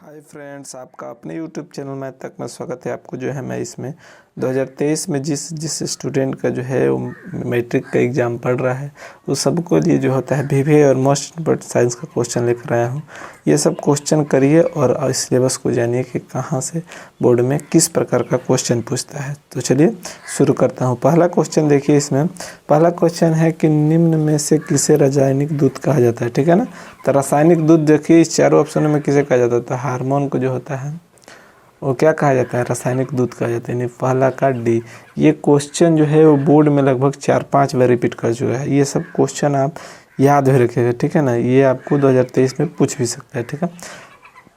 Hi friends, आपका अपने YouTube channel math तक में स्वागत है। आपको जो है मैं इसमें 2023 में जिस स्टूडेंट का जो है वो मैट्रिक का एग्ज़ाम पढ़ रहा है वो सबको लिए जो होता है वीवीए और मोस्ट इम्पोर्टेंट साइंस का क्वेश्चन लेकर आया हूँ। ये सब क्वेश्चन करिए और इस सिलेबस को जानिए कि कहाँ से बोर्ड में किस प्रकार का क्वेश्चन पूछता है। तो चलिए शुरू करता हूँ। पहला क्वेश्चन देखिए, इसमें पहला क्वेश्चन है कि निम्न में से किसे रासायनिक दूध कहा जाता है। ठीक है ना। तो रासायनिक दूध देखिए, इस चारों ऑप्शनों में किसे कहा जाता है, तो हार्मोन को जो होता है वो क्या कहा जाता है, रासायनिक दूध कहा जाता है। यानी पहला का डी। ये क्वेश्चन जो है वो बोर्ड में लगभग 4-5 बार रिपीट कर चुका है। ये सब क्वेश्चन आप याद भी रखिएगा। ठीक है ना। ये आपको 2023 में पूछ भी सकता है। ठीक है।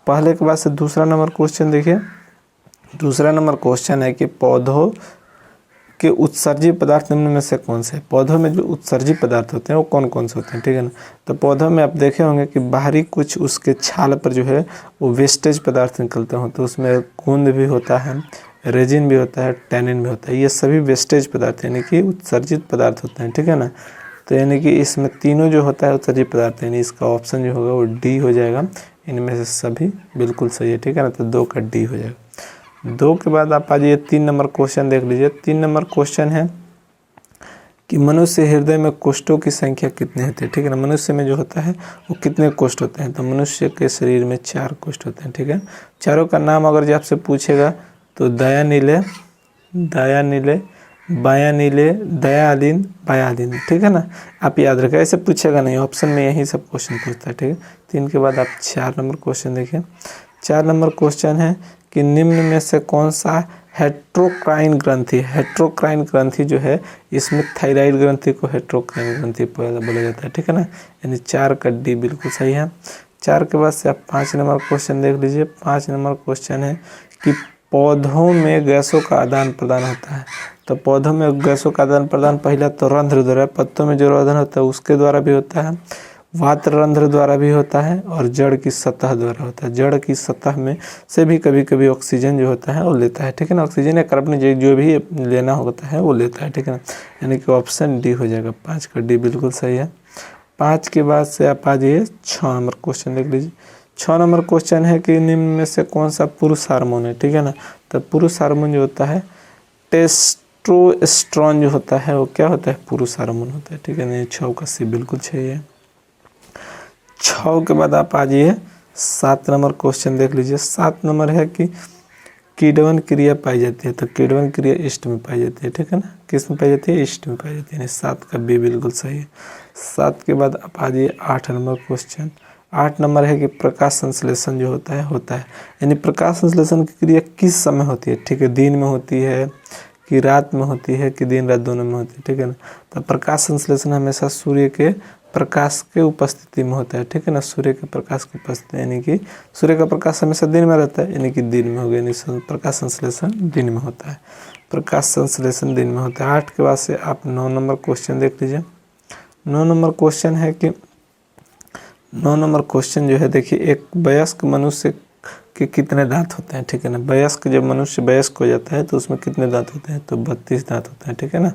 पहले के बाद से दूसरा नंबर क्वेश्चन देखिए। दूसरा नंबर क्वेश्चन है कि पौधों के उत्सर्जी पदार्थ निम्न में से कौन से। पौधों में जो उत्सर्जी पदार्थ होते हैं वो कौन कौन से होते हैं। ठीक है ना। तो पौधों में आप देखे होंगे कि बाहरी कुछ उसके छाल पर जो है वो वेस्टेज पदार्थ निकलते हैं। तो उसमें गोंद भी होता है, रेजिन भी होता है, टैनिन भी होता है। ये सभी वेस्टेज पदार्थ यानी कि उत्सर्जित पदार्थ होते हैं। ठीक है ना। तो यानी कि इसमें तीनों जो होता है उत्सर्जित पदार्थ, यानी इसका ऑप्शन जो होगा वो डी हो जाएगा। इनमें से सभी बिल्कुल सही है। ठीक है ना। तो 2 का डी हो जाएगा। 2 के बाद आप आ जाइए 3 नंबर क्वेश्चन देख लीजिए। 3 नंबर क्वेश्चन है कि मनुष्य हृदय में कोष्ठों की संख्या कितनी होती है। ठीक है ना। मनुष्य में जो होता है वो कितने कोष्ठ होते हैं, तो मनुष्य के शरीर में 4 कोष्ठ होते हैं। ठीक है। चारों का नाम अगर जो आपसे पूछेगा तो दया नीले, बाया नीले, दयालीन, बायालीन। ठीक है ना। आप याद रखें, ऐसे पूछेगा नहीं, ऑप्शन में यही सब क्वेश्चन पूछता है। ठीक है। 3 के बाद आप 4 नंबर क्वेश्चन देखिए। 4 नंबर क्वेश्चन है कि निम्न में से कौन सा हेट्रोक्राइन ग्रंथि। हेट्रोक्राइन ग्रंथि जो है इसमें थायराइड ग्रंथि को हेट्रोक्राइन ग्रंथि बोला जाता है। ठीक है ना। यानी 4 का डी बिल्कुल सही है। 4 के बाद से आप 5 नंबर क्वेश्चन देख लीजिए। 5 नंबर क्वेश्चन है कि पौधों में गैसों का आदान प्रदान होता है। तो पौधों में गैसों का आदान प्रदान पहला तो रंध्र द्वारा, पत्तों में जो रंध्र होता है उसके द्वारा भी होता है, वात रंध्र द्वारा भी होता है और जड़ की सतह द्वारा होता है। जड़ की सतह में से भी कभी कभी ऑक्सीजन जो होता है वो लेता है। ठीक है ना। ऑक्सीजन या कार्बन जो भी लेना होता है वो लेता है। ठीक है ना। यानी कि ऑप्शन डी हो जाएगा। 5 का डी बिल्कुल सही है। 5 के बाद से आप आ जाइए 6 नंबर क्वेश्चन देख लीजिए। 6 नंबर क्वेश्चन है कि निम्न में से कौन सा पुरुष हार्मोन है। ठीक है ना। तो पुरुष हार्मोन जो होता है टेस्टोस्टेरोन जो होता है वो क्या होता है, पुरुष हार्मोन होता है। ठीक है ना। 6 का सी बिल्कुल सही है। 6 के बाद आप आ जाइए 7 नंबर क्वेश्चन देख लीजिए। 7 नंबर है कि किण्वन क्रिया पाई जाती है। तो किण्वन क्रिया ईस्ट में पाई जाती है। ठीक है ना। किस में पाई जाती है, ईस्ट में पाई जाती है। यानी 7 का बी बिल्कुल सही है। 7 के बाद आप आ जाइए 8 नंबर क्वेश्चन। 8 नंबर है कि प्रकाश संश्लेषण जो होता है यानी प्रकाश संश्लेषण की क्रिया किस समय होती है। ठीक है। दिन में होती है कि रात में होती है कि दिन रात दोनों में होती है। ठीक है ना। तो प्रकाश संश्लेषण हमेशा सूर्य के प्रकाश के उपस्थिति में होता है। ठीक है ना। सूर्य के प्रकाश की उपस्थिति यानी कि सूर्य का प्रकाश हमेशा दिन में रहता है, यानी कि दिन में हो गया। यानी प्रकाश संश्लेषण दिन में होता है। प्रकाश संश्लेषण दिन में होता है। 8 के बाद से आप 9 नंबर क्वेश्चन देख लीजिए। 9 नंबर क्वेश्चन है कि 9 नंबर क्वेश्चन जो है देखिए, एक वयस्क मनुष्य के कितने दांत होते हैं। ठीक है ना। वयस्क जब मनुष्य वयस्क हो जाता है तो उसमें कितने दांत होते हैं, तो 32 दांत होते हैं। ठीक है ना।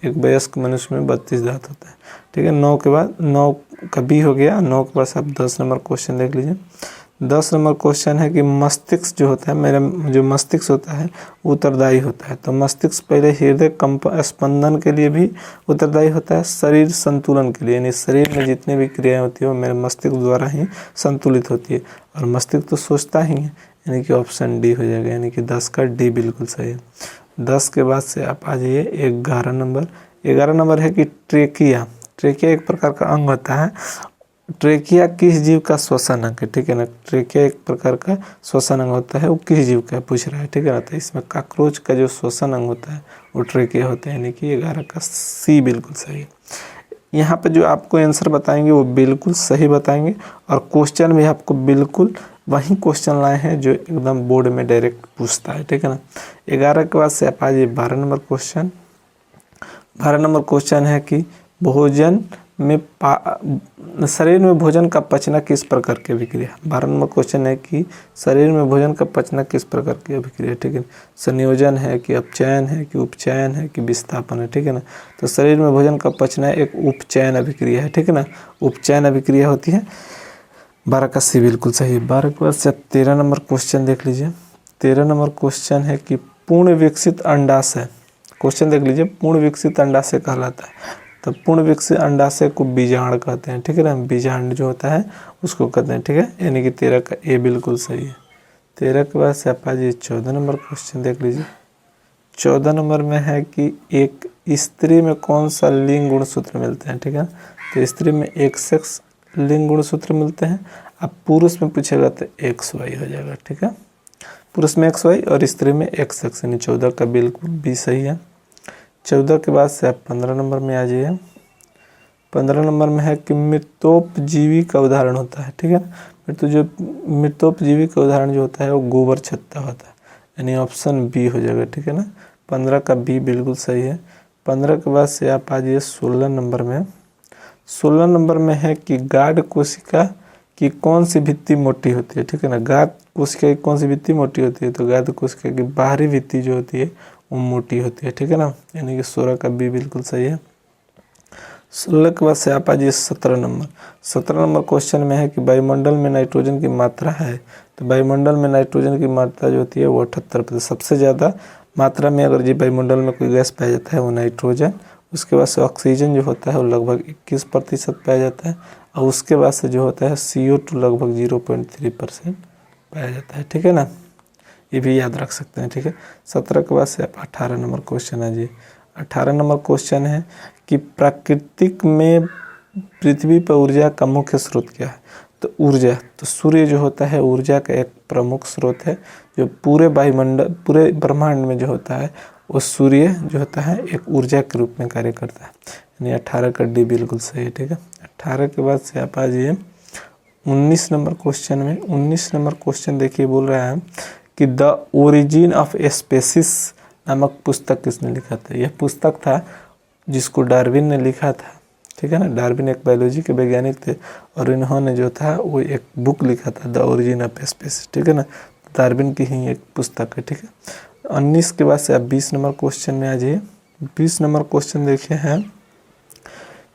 एक वयस्क मनुष्य में 32 दांत होता है। ठीक है। 9 के बाद 9 का बी हो गया। 9 के बाद आप 10 नंबर क्वेश्चन देख लीजिए। 10 नंबर क्वेश्चन है कि मस्तिष्क जो होता है, मेरा जो मस्तिष्क होता है उत्तरदायी होता है। तो मस्तिष्क पहले हृदय स्पंदन के लिए भी उत्तरदायी होता है, शरीर संतुलन के लिए, यानी शरीर में जितनी भी क्रियाएं होती है वो मेरे मस्तिष्क द्वारा ही संतुलित होती है। और मस्तिष्क तो सोचता ही है, यानी कि ऑप्शन डी हो जाएगा। यानी कि 10 का डी बिल्कुल सही है। 10 के बाद से आप आ जाइए 11 नंबर। 11 नंबर है कि ट्रेकिया। ट्रेकिया एक प्रकार का अंग होता है। ट्रेकिया किस जीव का श्वसन अंग है। ठीक है ना। ट्रेकिया एक प्रकार का श्वसन अंग होता है, वो किस जीव का पूछ रहा है। ठीक है ना। तो इसमें कॉकरोच का जो श्वसन अंग होता है वो ट्रेकिया होता है। यानी कि 11 का सी बिल्कुल सही है। यहाँ पे जो आपको आंसर बताएंगे वो बिल्कुल सही बताएंगे और क्वेश्चन भी आपको बिल्कुल वही क्वेश्चन लाए हैं जो एकदम बोर्ड में डायरेक्ट पूछता है। ठीक है ना। 11 के बाद से आप आ जाइए 12 नंबर क्वेश्चन। 12 नंबर क्वेश्चन है कि भोजन में शरीर में भोजन का पचना किस प्रकार की अभिक्रिया। 12 नंबर क्वेश्चन है कि शरीर में भोजन का पचना किस प्रकार की अभिक्रिया। ठीक है। संयोजन है कि अपचयन है कि उपचयन है कि विस्थापन है। ठीक है ना। तो शरीर में भोजन का पचना एक उपचयन अभिक्रिया है। ठीक है ना। उपचयन अभिक्रिया होती है। 12 का सी बिल्कुल सही है। 12 के बाद से आप 13 नंबर क्वेश्चन देख लीजिए। 13 नंबर क्वेश्चन है कि पूर्ण विकसित अंडाशय, क्वेश्चन देख लीजिए, पूर्ण विकसित अंडाशय कहलाता है। तो पूर्ण विकसित अंडाशय को बीजांड कहते हैं, ठीक है ना, बीजांड जो होता है उसको कहते हैं, ठीक है, यानी कि 13 का ए बिल्कुल सही है। 13 के बाद से आप आ जाइए 14 नंबर क्वेश्चन देख लीजिए। 14 नंबर में है कि एक स्त्री में कौन सा लिंग गुणसूत्र मिलते हैं, ठीक है। तो स्त्री में एक सेक्स लिंग गुणसूत्र मिलते हैं। अब पुरुष में पूछेगा तो एक्स वाई हो जाएगा, ठीक है, पुरुष में एक्स वाई और स्त्री में एक्स सेक्स, यानी 14 का बिल्कुल भी सही है। 14 के बाद से आप 15 नंबर में आ जाइए। 15 नंबर में है कि मृतोपजीवी का उदाहरण होता है, ठीक है। मृतोपजीवी का उदाहरण जो होता है वो गोबर छत्ता होता है, यानी ऑप्शन बी हो जाएगा, ठीक है ना। 15 का बी बिल्कुल सही है। 15 के बाद से आप आ जाइए 16 नंबर में। 16 नंबर में है कि गाढ़ कोशिका की कौन सी भित्ति मोटी होती है, ठीक है ना। गाढ़ कोशिका की कौन सी भित्ति मोटी होती है, तो गाढ़ कोशिका की बाहरी भित्ति जो होती है वो मोटी होती है, ठीक है ना, यानी कि 16 का बी बिल्कुल सही है। 16 के बाद से आप आ जाइए 17 नंबर। 17 नंबर क्वेश्चन में है कि वायुमंडल में नाइट्रोजन की मात्रा है। तो वायुमंडल में नाइट्रोजन की मात्रा जो होती है वो 78%, सबसे ज़्यादा मात्रा में अगर जी वायुमंडल में कोई गैस पाया जाता है वो नाइट्रोजन। उसके बाद से ऑक्सीजन जो होता है वो लगभग 21% पाया जाता है, और उसके बाद से जो होता है CO2 लगभग 0.3% पाया जाता है, ठीक है ना, ये भी याद रख सकते हैं, ठीक है। 17 के बाद से आप 18 नंबर क्वेश्चन है जी। 18 नंबर क्वेश्चन है कि प्राकृतिक में पृथ्वी पर ऊर्जा का मुख्य स्रोत क्या है। तो ऊर्जा, तो सूर्य जो होता है ऊर्जा का एक प्रमुख स्रोत है, जो पूरे वायुमंडल पूरे ब्रह्मांड में जो होता है वो सूर्य जो होता है एक ऊर्जा के रूप में कार्य करता है, यानी 18 का डी बिल्कुल सही है, ठीक है। 18 के बाद से आप आ जाइए 19 नंबर क्वेश्चन में। 19 नंबर क्वेश्चन देखिए, बोल रहा है कि द ओरिजिन ऑफ स्पेसिस नामक पुस्तक किसने लिखा था। यह पुस्तक था जिसको डार्विन ने लिखा था, ठीक है ना। डार्विन एक बायोलॉजी के वैज्ञानिक थे और इन्होंने जो था वो एक बुक लिखा था द ओरिजिन ऑफ स्पेसिस, ठीक है ना, डार्विन की ही एक पुस्तक है, ठीक है। 19 के बाद से आप 20 नंबर क्वेश्चन में आ जाइए। 20 नंबर क्वेश्चन देखे हैं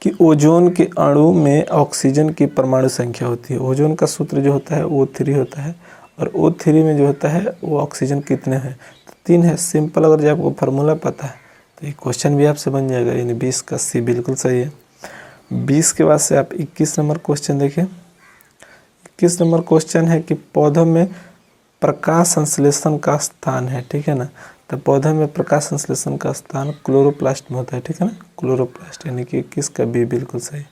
कि ओजोन के अणु में ऑक्सीजन की परमाणु संख्या होती है। ओजोन का सूत्र जो होता है O3 होता है, और O3 में जो होता है वो ऑक्सीजन कितने हैं, तो 3 है। सिंपल, अगर जब आपको फार्मूला पता है तो ये क्वेश्चन भी आपसे बन जाएगा, यानी 20 का सी बिल्कुल सही है। 20 के बाद से आप 21 नंबर क्वेश्चन देखिए। 21 नंबर क्वेश्चन है कि पौधों में प्रकाश संश्लेषण का स्थान है, ठीक है ना। तो पौधे में प्रकाश संश्लेषण का स्थान क्लोरोप्लास्ट में होता है, ठीक है ना, क्लोरोप्लास्ट, यानी कि 21 का बी बिल्कुल सही।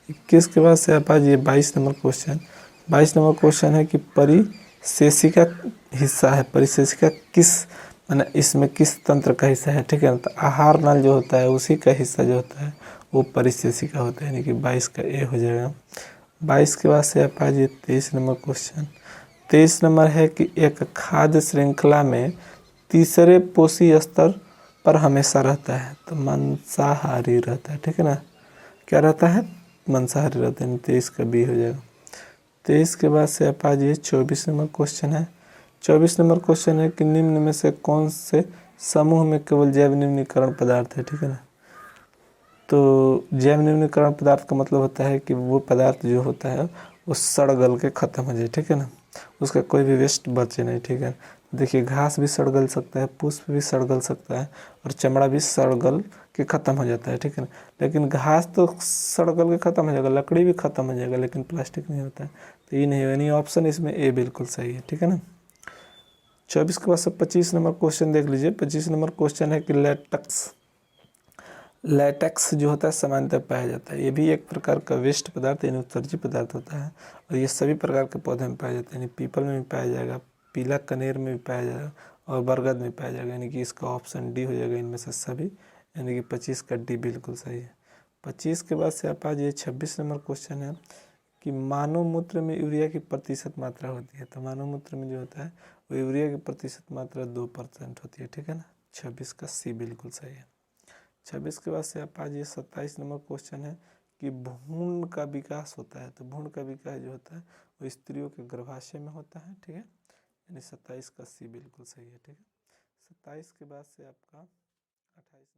21 के बाद से आप आ जाइए 22 नंबर क्वेश्चन। 22 नंबर क्वेश्चन है कि परिशेषिका हिस्सा है, परिशेषिका किस माने इसमें किस तंत्र का हिस्सा है, ठीक है ना। तो आहार नाल जो होता है उसी का हिस्सा जो होता है वो परिशेषिका होता है, यानी कि 22 का ए हो जाएगा। 22 के बाद से आप आ जाइए 23 नंबर क्वेश्चन। 23 नंबर है कि एक खाद्य श्रृंखला में तीसरे पोषी स्तर पर हमेशा रहता है, तो मांसाहारी रहता है, ठीक है ना, क्या रहता है, मांसाहारी रहता है, 23 का बी हो जाएगा। 23 के बाद से आप आ जाइए 24 नंबर क्वेश्चन है। 24 नंबर क्वेश्चन है कि निम्न में से कौन से समूह में केवल जैव निम्नीकरण पदार्थ है, ठीक है ना। तो जैव निम्नीकरण पदार्थ का मतलब होता है कि वो पदार्थ जो होता है वो सड़ गल के ख़त्म हो जाए, ठीक है ना, उसका कोई भी वेस्ट बचे नहीं, ठीक है। देखिए घास भी सड़ गल सकता है, पुष्प भी सड़ गल सकता है, और चमड़ा भी सड़ गल के ख़त्म हो जाता है, ठीक है ना। लेकिन घास तो सड़ गल के ख़त्म हो जाएगा, लकड़ी भी ख़त्म हो जाएगा, लेकिन प्लास्टिक नहीं होता है, तो ये नहीं है, यानी ऑप्शन इसमें ए बिल्कुल सही है, ठीक है ना। 24 के बाद से 25 नंबर क्वेश्चन देख लीजिए। 25 नंबर क्वेश्चन है कि लैटेक्स जो होता है सामान्यतः पाया जाता है। ये भी एक प्रकार का वेस्ट पदार्थ यानी उत्सर्जी पदार्थ होता है, और ये सभी प्रकार के पौधे में पाया जाता है, यानी पीपल में भी पाया जाएगा, पीला कनेर में भी पाया जाएगा, और बरगद में पाया जाएगा, यानी कि इसका ऑप्शन डी हो जाएगा इनमें से सभी, यानी कि 25 का डी बिल्कुल सही है। 25 के बाद से आप आज ये 26 नंबर क्वेश्चन है कि मानव मूत्र में यूरिया की प्रतिशत मात्रा होती है। तो मानव मूत्र में जो होता है वो यूरिया की प्रतिशत मात्रा 2% होती है, ठीक है ना। 26 का सी बिल्कुल सही है। 26 के बाद से आप आज ये 27 नंबर क्वेश्चन है कि भ्रूण का विकास होता है। तो भ्रूण का विकास जो होता है वो स्त्रियों के गर्भाशय में होता है, ठीक है, यानी 27 का सी बिल्कुल सही है, ठीक है। 27 के बाद से आपका 28